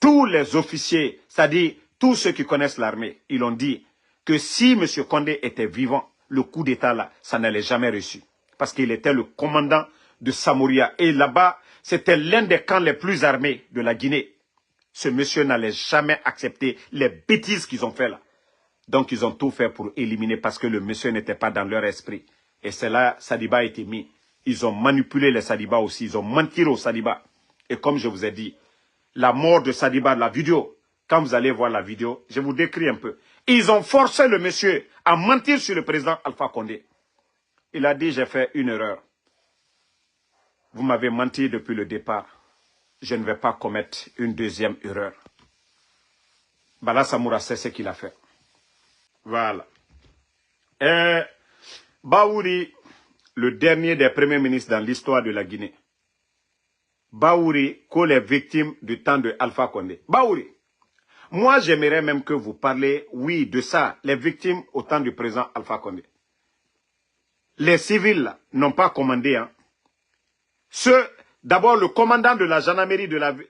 tous les officiers, c'est-à-dire tous ceux qui connaissent l'armée, ils ont dit que si M. Condé était vivant, le coup d'État là, ça n'allait jamais reçu. Parce qu'il était le commandant de Samouria. Et là-bas, c'était l'un des camps les plus armés de la Guinée. Ce monsieur n'allait jamais accepter les bêtises qu'ils ont fait là. Donc ils ont tout fait pour éliminer parce que le monsieur n'était pas dans leur esprit. Et c'est là Sadiba a été mis. Ils ont manipulé les Sadiba aussi. Ils ont menti aux Sadiba. Et comme je vous ai dit, la mort de Sadiba, la vidéo, quand vous allez voir la vidéo, je vous décris un peu. Ils ont forcé le monsieur à mentir sur le président Alpha Condé. Il a dit, j'ai fait une erreur. Vous m'avez menti depuis le départ. Je ne vais pas commettre une deuxième erreur. Bala Samoura sait ce qu'il a fait. Voilà. Et Baouri, le dernier des premiers ministres dans l'histoire de la Guinée. Baouri, qu'ont les victimes du temps de Alpha Condé. Baouri, moi j'aimerais même que vous parlez, oui, de ça, les victimes au temps du président Alpha Condé. Les civils n'ont pas commandé. Hein. D'abord, le commandant de la gendarmerie de la ville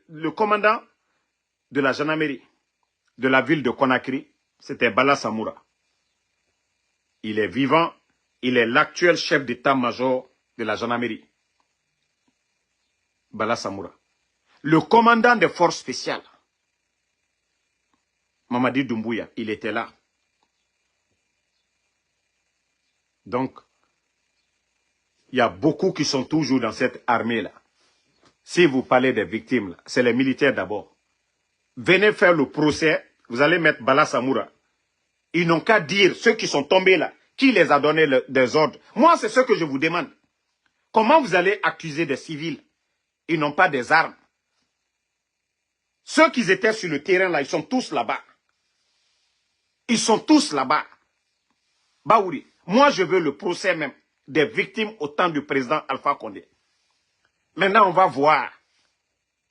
de Conakry, c'était Bala Samoura. Il est vivant, il est l'actuel chef d'état-major de la gendarmerie. Bala Samoura. Le commandant des forces spéciales, Mamadi Doumbouya, il était là. Donc, il y a beaucoup qui sont toujours dans cette armée-là. Si vous parlez des victimes, c'est les militaires d'abord. Venez faire le procès, vous allez mettre Bala Samoura. Ils n'ont qu'à dire, ceux qui sont tombés là, qui les a donné des ordres. Moi, c'est ce que je vous demande. Comment vous allez accuser des civils? Ils n'ont pas des armes. Ceux qui étaient sur le terrain là, ils sont tous là-bas. Ils sont tous là-bas. Baouri, moi je veux le procès même des victimes au temps du président Alpha Condé. Maintenant, on va voir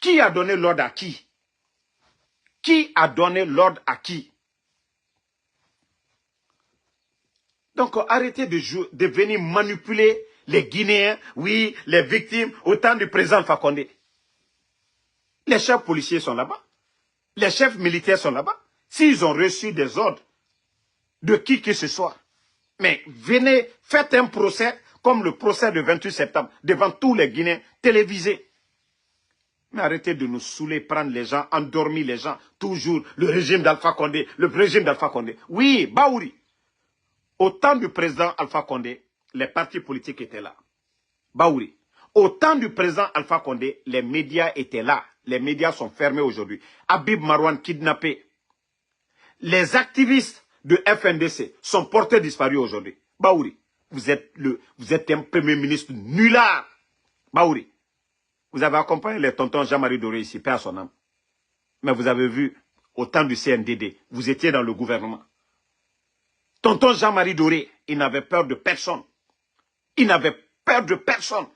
qui a donné l'ordre à qui. Qui a donné l'ordre à qui? Donc, arrêtez de venir manipuler les Guinéens, oui, les victimes au temps du président Alpha Condé. Les chefs policiers sont là-bas. Les chefs militaires sont là-bas. S'ils ont reçu des ordres de qui que ce soit. Mais venez, faites un procès comme le procès du 28 septembre devant tous les Guinéens télévisés. Mais arrêtez de nous saouler, prendre les gens, endormir les gens. Toujours le régime d'Alpha Condé, le régime d'Alpha Condé. Oui, Baouri. Au temps du président Alpha Condé, les partis politiques étaient là. Baouri. Au temps du président Alpha Condé, les médias étaient là. Les médias sont fermés aujourd'hui. Habib Marouane kidnappé. Les activistes de FNDC sont portés disparus aujourd'hui. Baouri, vous êtes un premier ministre nulard. Baouri, vous avez accompagné les tontons Jean-Marie Doré ici, paix à son âme. Mais vous avez vu, au temps du CNDD, vous étiez dans le gouvernement. Tonton Jean-Marie Doré, il n'avait peur de personne. Il n'avait peur de personne.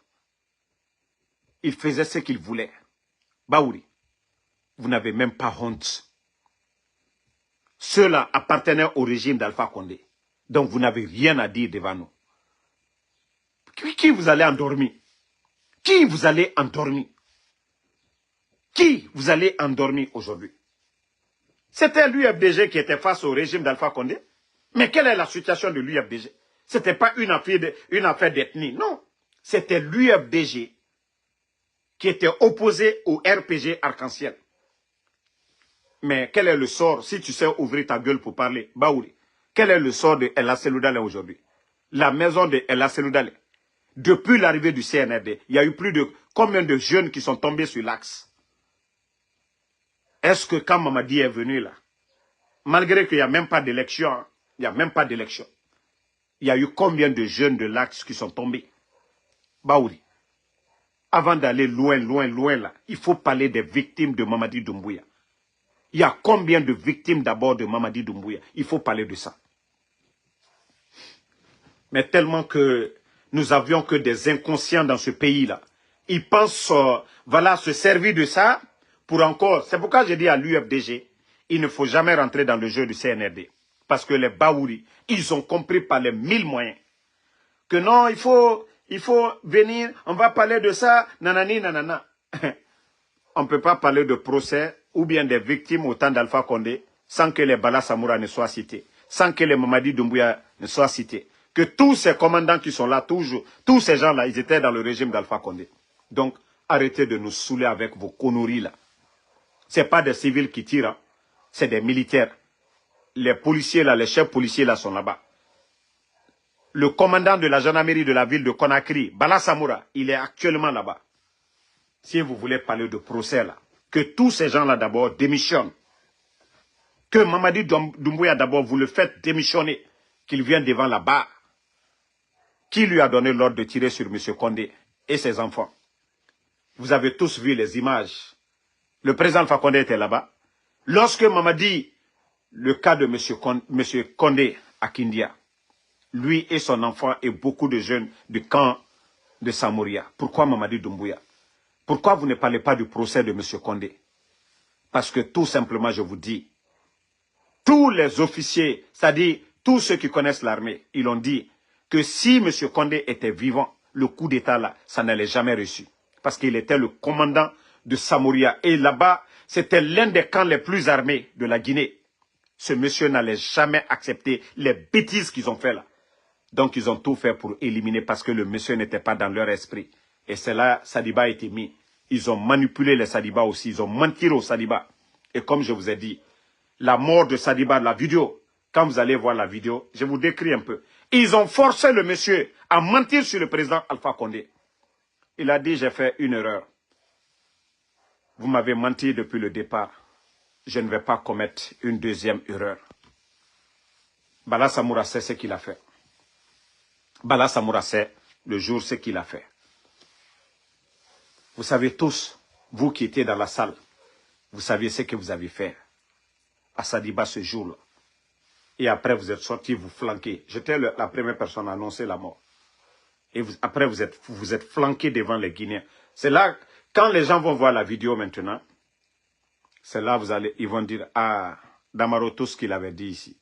Il faisait ce qu'il voulait. Baouri, vous n'avez même pas honte. Ceux-là appartenaient au régime d'Alpha Condé. Donc vous n'avez rien à dire devant nous. Qui vous allez endormir? Qui vous allez endormir? Qui vous allez endormir aujourd'hui? C'était l'UFDG qui était face au régime d'Alpha Condé. Mais quelle est la situation de l'UFDG? Ce n'était pas une affaire d'ethnie, non. C'était l'UFDG qui était opposé au RPG Arc-en-Ciel. Mais quel est le sort, si tu sais ouvrir ta gueule pour parler, Baouri, quel est le sort de El Seloudale aujourd'hui? La maison de El Seloudale. Depuis l'arrivée du CNRD, il y a eu plus de combien de jeunes qui sont tombés sur l'axe? Est-ce que quand Mamadi est venu là, malgré qu'il n'y a même pas d'élection, hein, il n'y a même pas d'élection, il y a eu combien de jeunes de l'axe qui sont tombés? Baouri, avant d'aller loin là, il faut parler des victimes de Mamadi Doumbouya. Il y a combien de victimes d'abord de Mamadi Doumbouya? Il faut parler de ça. Mais tellement que nous avions que des inconscients dans ce pays-là. Ils pensent, voilà, se servir de ça pour encore. C'est pourquoi j'ai dit à l'UFDG, il ne faut jamais rentrer dans le jeu du CNRD. Parce que les Baouri, ils ont compris par les 1000 moyens que non, il faut venir, on va parler de ça, nanani, nanana. On ne peut pas parler de procès ou bien des victimes au temps d'Alpha Condé, sans que les Bala Samoura ne soient cités, sans que les Mamadi Doumbouya ne soient cités. Que tous ces commandants qui sont là, toujours, tous ces gens-là, ils étaient dans le régime d'Alpha Condé. Donc, arrêtez de nous saouler avec vos conneries là. Ce n'est pas des civils qui tirent, hein. C'est des militaires. Les policiers là, les chefs policiers là sont là-bas. Le commandant de la gendarmerie de la ville de Conakry, Bala Samoura, il est actuellement là-bas. Si vous voulez parler de procès là, que tous ces gens-là d'abord démissionnent. Que Mamadi Doumbouya d'abord, vous le faites démissionner, qu'il vienne devant la barre. Qui lui a donné l'ordre de tirer sur M. Condé et ses enfants? Vous avez tous vu les images. Le président Alpha Condé était là-bas. Lorsque Mamadi, le cas de M. Condé à Kindia, lui et son enfant et beaucoup de jeunes du camp de Samouria. Pourquoi Mamadi Doumbouya? Pourquoi vous ne parlez pas du procès de M. Condé? Parce que tout simplement, je vous dis, tous les officiers, c'est-à-dire tous ceux qui connaissent l'armée, ils ont dit que si M. Condé était vivant, le coup d'État là, ça n'allait jamais reçu. Parce qu'il était le commandant de Samouria. Et là-bas, c'était l'un des camps les plus armés de la Guinée. Ce monsieur n'allait jamais accepter les bêtises qu'ils ont fait là. Donc ils ont tout fait pour éliminer parce que le monsieur n'était pas dans leur esprit. Et c'est là Sadiba a été mis. Ils ont manipulé les Sadiba aussi. Ils ont menti aux Sadiba. Et comme je vous ai dit, la mort de Sadiba, la vidéo, quand vous allez voir la vidéo, je vous décris un peu. Ils ont forcé le monsieur à mentir sur le président Alpha Condé. Il a dit, j'ai fait une erreur. Vous m'avez menti depuis le départ. Je ne vais pas commettre une deuxième erreur. Bala Samoura sait ce qu'il a fait. Bala Samoura sait le jour ce qu'il a fait. Vous savez tous, vous qui étiez dans la salle, vous saviez ce que vous avez fait à Sadiba ce jour-là. Et après, vous êtes sortis, vous flanquez. J'étais la première personne à annoncer la mort. Et après, vous êtes flanqués devant les Guinéens. C'est là, quand les gens vont voir la vidéo maintenant, c'est là ils vont dire, ah, Damaro, tout ce qu'il avait dit ici.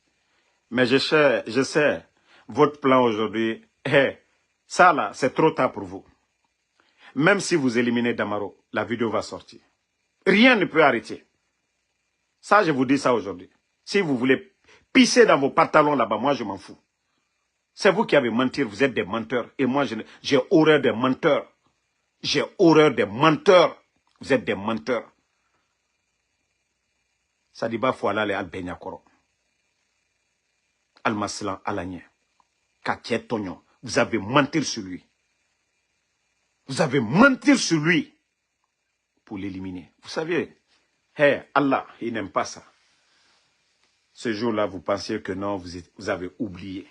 Mais je sais, votre plan aujourd'hui, ça là, c'est trop tard pour vous. Même si vous éliminez Damaro, la vidéo va sortir. Rien ne peut arrêter. Ça, je vous dis ça aujourd'hui. Si vous voulez pisser dans vos pantalons là-bas, moi je m'en fous. C'est vous qui avez menti, vous êtes des menteurs. Et moi, j'ai horreur des menteurs. J'ai horreur des menteurs. Vous êtes des menteurs. Sadiba Fouala le Al-Benyakoro. Al-Maslan Alagné. Katia Tognon. Vous avez menti sur lui. Vous avez menti sur lui pour l'éliminer. Vous savez, Allah, il n'aime pas ça. Ce jour-là, vous pensiez que non, vous avez oublié.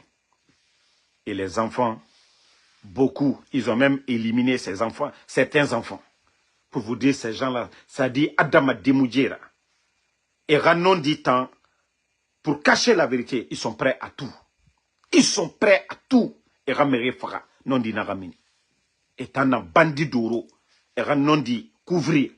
Et les enfants, beaucoup, ils ont même éliminé ces enfants, certains enfants. Pour vous dire, ces gens-là, ça dit Adama Demoudjera. Et Ranon dit tant, pour cacher la vérité, ils sont prêts à tout. Ils sont prêts à tout. Et Ramere Fara, non dit Naramini. Et t'en as bandit d'oro. Et Ranon dit couvrir.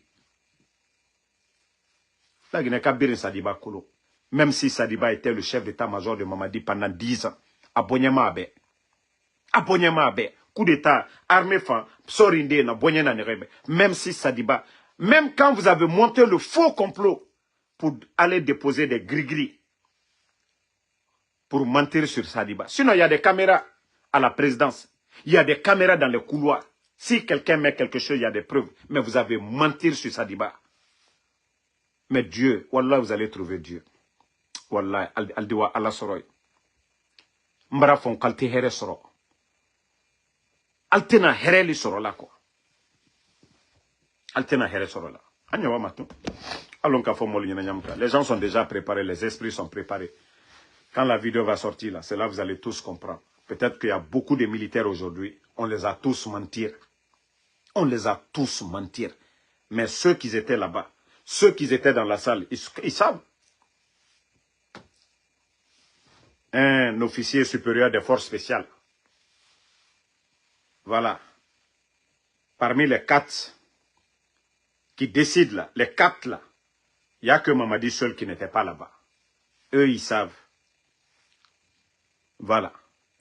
Là, il n'y a qu'à Birin Sadiba Kolo. Même si Sadiba était le chef d'état-major de Mamadi pendant 10 ans. Abonyama Abe. Abonyama Abe. Coup d'état, armée fan, Sorinde, na Bonyana Nerebe. Même si Sadiba, même quand vous avez monté le faux complot pour aller déposer des gris-gris pour mentir sur Sadiba. Sinon, il y a des caméras à la présidence. Il y a des caméras dans les couloirs. Si quelqu'un met quelque chose, il y a des preuves. Mais vous avez menti sur Sadiba. Mais Dieu, Wallah, vous allez trouver Dieu. Wallah, Aldiwa Allah Soroy. Mbara fon kalte here soro. Altena here li soro la ko. Altena here soro la. Anyawa matou. Allons qu'à fomoli nyamka. Les gens sont déjà préparés, les esprits sont préparés. Quand la vidéo va sortir là, c'est là que vous allez tous comprendre. Peut-être qu'il y a beaucoup de militaires aujourd'hui, on les a tous mentir. On les a tous mentir. Mais ceux qui étaient là-bas, ceux qui étaient dans la salle, ils savent. Un officier supérieur des forces spéciales. Voilà. Parmi les 4 qui décident là, les 4 là, il n'y a que Mamadi seul qui n'était pas là-bas. Eux, ils savent. Voilà.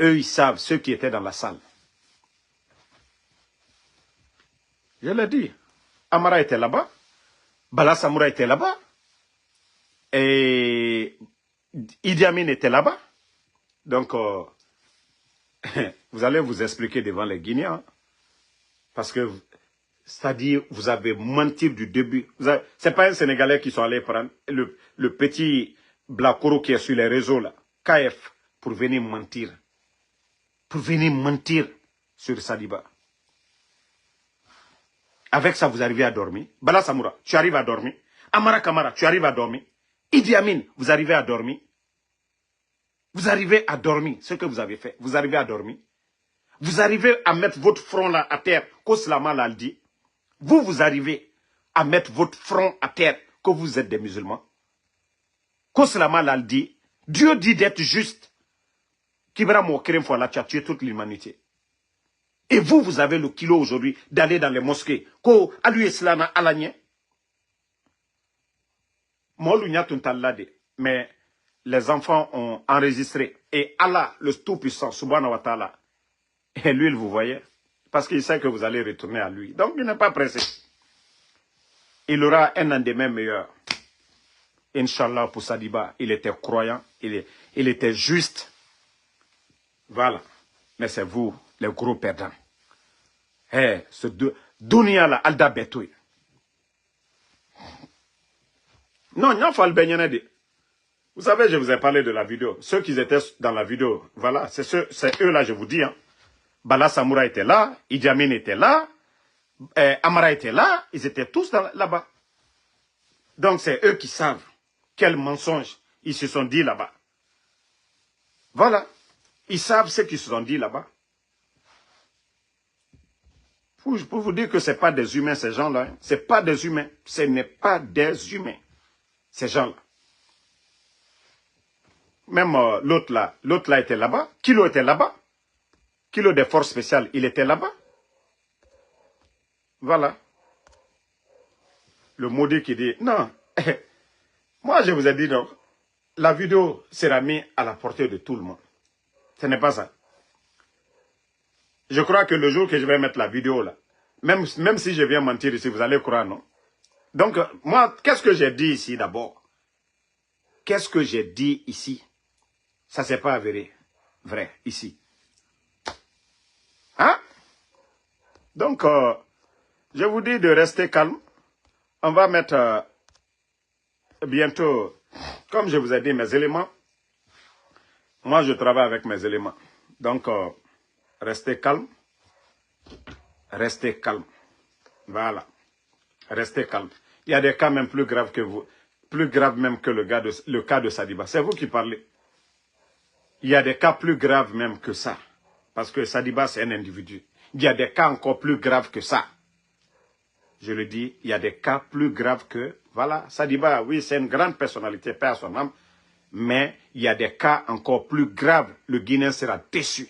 Eux, ils savent, ceux qui étaient dans la salle. Je l'ai dit. Amara était là-bas. Bala Samoura était là-bas. Et Idi Amin était là-bas. Donc, vous allez vous expliquer devant les Guinéens. Parce que, c'est-à-dire, vous avez menti du début. C'est pas un Sénégalais qui sont allés prendre le petit Blakoro qui est sur les réseaux, là, KF, pour venir mentir. Pour venir mentir sur Sadiba. Avec ça, vous arrivez à dormir. Bala Samoura, tu arrives à dormir. Amara Kamara, tu arrives à dormir. Idi Amin, vous arrivez à dormir. Vous arrivez à dormir, ce que vous avez fait. Vous arrivez à dormir. Vous arrivez à mettre votre front là à terre, qu'Oslama l'a dit. Vous arrivez à mettre votre front à terre, que vous êtes des musulmans. Qu'Oslama l'a dit. Dieu dit d'être juste. Kibra Mokrem Fouala, tu as tué toute l'humanité. Et vous avez le kilo aujourd'hui d'aller dans les mosquées. Ko alu islama alanye. Mais les enfants ont enregistré. Et Allah, le Tout-Puissant, subhanahu wa ta'ala, et lui, il vous voyait. Parce qu'il sait que vous allez retourner à lui. Donc, il n'est pas pressé. Il aura un lendemain meilleur. Inch'Allah, pour Sadiba, il était croyant, il était juste. Voilà. Mais c'est vous, les gros perdants. Eh, ce dunia là, Alda Betoui. Non, il n'y a pas le. Vous savez, je vous ai parlé de la vidéo. Ceux qui étaient dans la vidéo, voilà, c'est eux là, je vous dis. Hein. Bala Samoura était là, Idi Amin était là, Amara était là, ils étaient tous là-bas. Donc c'est eux qui savent quel mensonge ils se sont dit là-bas. Voilà. Ils savent ce qu'ils se sont dit là-bas. Pour vous dire que ce n'est pas des humains, ces gens-là. Hein. Ce n'est pas des humains. Ce n'est pas des humains, ces gens-là. Même l'autre là était là-bas. Kilo était là-bas. Kilo des forces spéciales, il était là-bas. Voilà. Le maudit qui dit, non, moi je vous ai dit donc, la vidéo sera mise à la portée de tout le monde. Ce n'est pas ça. Je crois que le jour que je vais mettre la vidéo là, même si je viens mentir ici, vous allez croire, non? Donc, moi, qu'est-ce que j'ai dit ici d'abord? Qu'est-ce que j'ai dit ici? Ça, c'est pas avéré. Vrai, ici. Hein? Donc, je vous dis de rester calme. On va mettre bientôt, comme je vous ai dit, mes éléments. Moi, je travaille avec mes éléments. Donc, restez calme. Restez calme. Voilà. Restez calme. Il y a des cas même plus graves que vous. Plus graves même que le cas de Sadiba. C'est vous qui parlez. Il y a des cas plus graves même que ça. Parce que Sadiba, c'est un individu. Il y a des cas encore plus graves que ça. Je le dis, il y a des cas plus graves que... Voilà, Sadiba, oui, c'est une grande personnalité, paix à son âme. Mais il y a des cas encore plus graves. Le Guinéen sera déçu.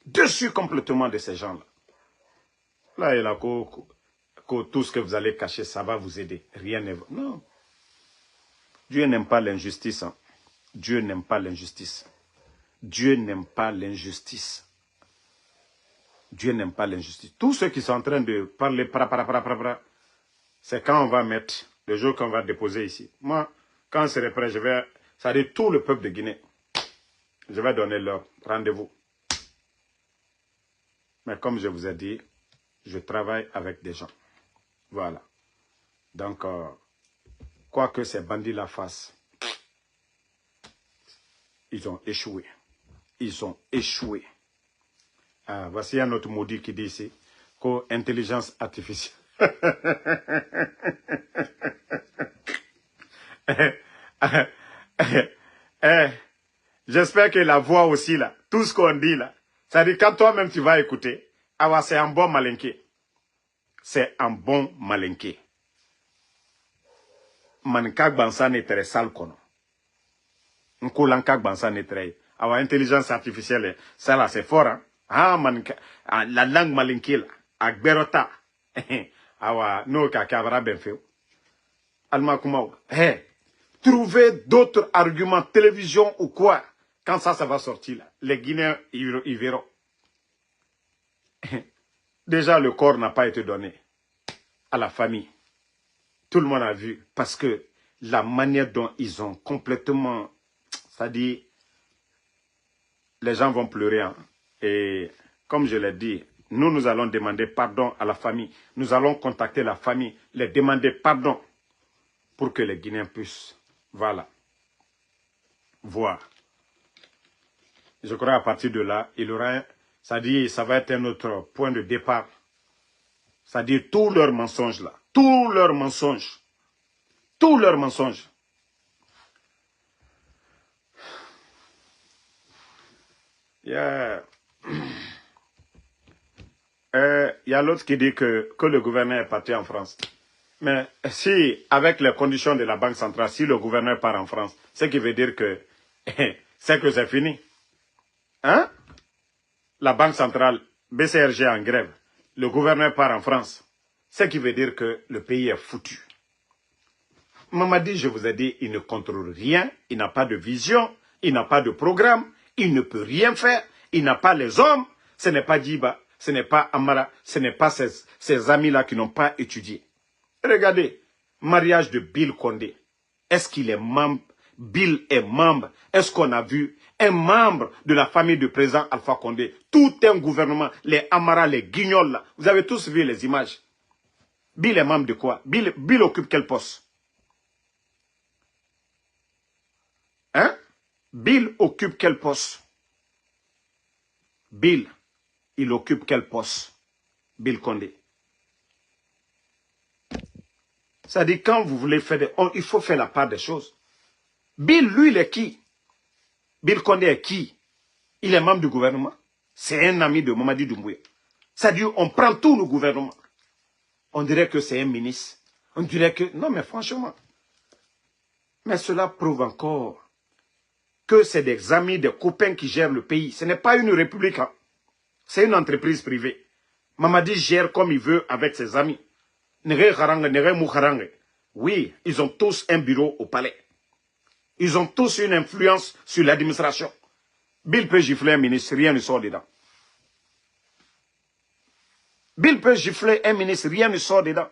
Déçu complètement de ces gens-là. Là, il y a tout ce que vous allez cacher, ça va vous aider. Rien ne va. Non. Dieu n'aime pas l'injustice. Hein. Dieu n'aime pas l'injustice. Dieu n'aime pas l'injustice. Dieu n'aime pas l'injustice. Tous ceux qui sont en train de parler, c'est quand on va mettre, le jour qu'on va déposer ici. Moi, quand c'est prêt, je vais, ça dit tout le peuple de Guinée. Je vais donner leur rendez-vous. Mais comme je vous ai dit, je travaille avec des gens. Voilà. Donc, quoi que ces bandits la fassent, ils ont échoué. Ils ont échoué. Ah, voici un autre maudit qui dit ici, qu'intelligence artificielle. J'espère que la voix aussi, là, tout ce qu'on dit là, ça dit quand toi-même tu vas écouter, ah, c'est un bon malinqué. C'est un bon malinqué. Mankak bansan est très sale, kono. Nkolankak bansan est très. Awa intelligence artificielle, ça là, c'est fort, hein. Ah, la langue malinqué, là, agberota. Awa, no kakabra benfeu. Alma Kumaou. Hey, trouvez d'autres arguments, télévision ou quoi, quand ça va sortir là. Les Guinéens, ils verront. Déjà, le corps n'a pas été donné à la famille. Tout le monde a vu, parce que la manière dont ils ont complètement... C'est-à-dire, les gens vont pleurer. Hein. Et comme je l'ai dit, nous allons demander pardon à la famille. Nous allons contacter la famille, les demander pardon pour que les Guinéens puissent, voilà, voir. Je crois à partir de là, il y aura, c'est-à-dire, ça va être un autre point de départ. C'est-à-dire, tous leurs mensonges là, tous leurs mensonges, tous leurs mensonges. Il y a l'autre qui dit que le gouverneur est parti en France. Mais si, avec les conditions de la Banque centrale, si le gouverneur part en France, ce qui veut dire que c'est fini. Hein? La Banque centrale, BCRG en grève, le gouverneur part en France. Ce qui veut dire que le pays est foutu. Mamadi, je vous ai dit, il ne contrôle rien, il n'a pas de vision, il n'a pas de programme, il ne peut rien faire, il n'a pas les hommes, ce n'est pas Djiba, ce n'est pas Amara, ce n'est pas ces amis-là qui n'ont pas étudié. Regardez, mariage de Bill Condé. Est-ce qu'il est membre? Bill est membre. Est-ce qu'on a vu un membre de la famille du président Alpha Condé? Tout un gouvernement, les Amara, les Guignols, là. Vous avez tous vu les images. Bill est membre de quoi? Bill occupe quel poste? Hein? Bill occupe quel poste? Bill, il occupe quel poste? Bill Condé. Ça dit quand vous voulez faire il faut faire la part des choses. Bill, lui, il est qui? Bill Condé est qui? Il est membre du gouvernement. C'est un ami de Mamadi Doumbouya. Ça dit on prend tout le gouvernement. On dirait que c'est un ministre. On dirait que... Non, mais franchement. Mais cela prouve encore que c'est des amis, des copains qui gèrent le pays. Ce n'est pas une république. Hein. C'est une entreprise privée. Mamadi gère comme il veut avec ses amis. Oui, ils ont tous un bureau au palais. Ils ont tous une influence sur l'administration. Bill peut gifler un ministre, rien ne sort dedans. Bill peut gifler un ministre, rien ne sort dedans.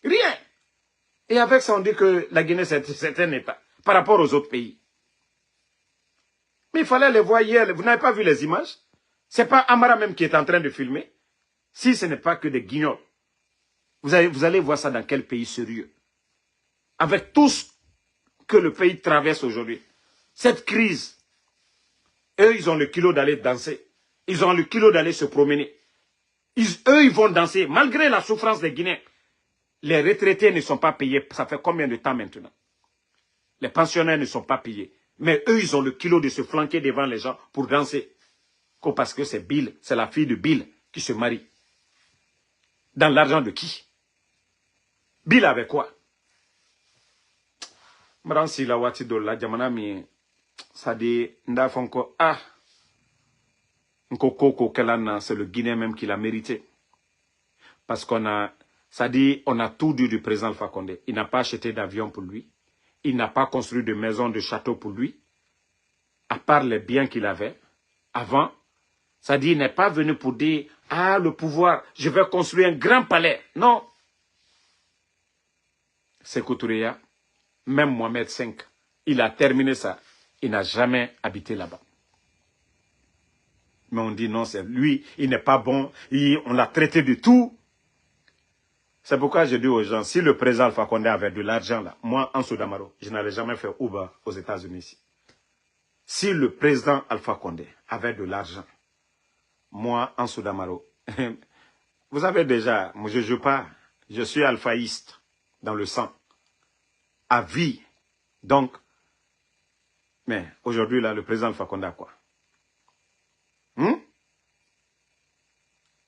Rien. Et avec ça, on dit que la Guinée, c'est un État par rapport aux autres pays. Mais il fallait les voir hier. Vous n'avez pas vu les images? Ce n'est pas Amara même qui est en train de filmer. Si ce n'est pas que des guignols. Vous allez voir ça dans quel pays sérieux. Avec tout ce que le pays traverse aujourd'hui. Cette crise. Eux, ils ont le kilo d'aller danser. Ils ont le kilo d'aller se promener. Eux, ils vont danser. Malgré la souffrance des Guinéens. Les retraités ne sont pas payés. Ça fait combien de temps maintenant? Les pensionnaires ne sont pas payés. Mais eux, ils ont le kilo de se flanquer devant les gens pour danser. Parce que c'est Bill, c'est la fille de Bill qui se marie. Dans l'argent de qui? Bill avec quoi? Mransi la wati do la jamana mi sadi nda fonko ah nko koko kelana c'est le Guinéen même qui l'a mérité. Parce qu'on a ça dit on a tout dit du président Alpha Condé. Il n'a pas acheté d'avion pour lui. Il n'a pas construit de maison, de château pour lui. À part les biens qu'il avait avant. Ça dit il n'est pas venu pour dire ah le pouvoir, je vais construire un grand palais. Non. Sékou Touréya, même Mohamed V, il a terminé ça. Il n'a jamais habité là-bas. Mais on dit non, c'est lui, il n'est pas bon, on l'a traité de tout. C'est pourquoi je dis aux gens, si le président Alpha Condé avait de l'argent là, moi, Ansou Damaro, je n'allais jamais faire Uber aux États-Unis ici. Si le président Alpha Condé avait de l'argent, moi, Ansou Damaro, vous savez déjà, moi je ne joue pas, je suis alphaïste dans le sang, à vie. Donc, mais aujourd'hui là, le président Alpha Condé a quoi?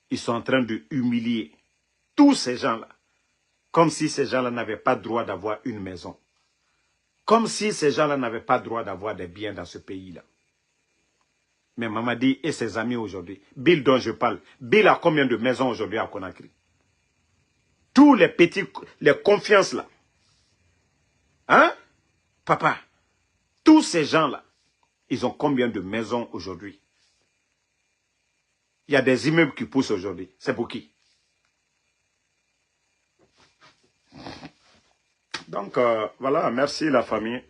Ils sont en train de humilier tous ces gens-là, comme si ces gens-là n'avaient pas droit d'avoir une maison. Comme si ces gens-là n'avaient pas droit d'avoir des biens dans ce pays-là. Mais Mamadi et ses amis aujourd'hui, Bill dont je parle, Bill a combien de maisons aujourd'hui à Conakry? Tous les petits, les confiances là. Hein? Papa, tous ces gens-là, ils ont combien de maisons aujourd'hui? Il y a des immeubles qui poussent aujourd'hui. C'est pour qui? Donc, voilà, merci la famille.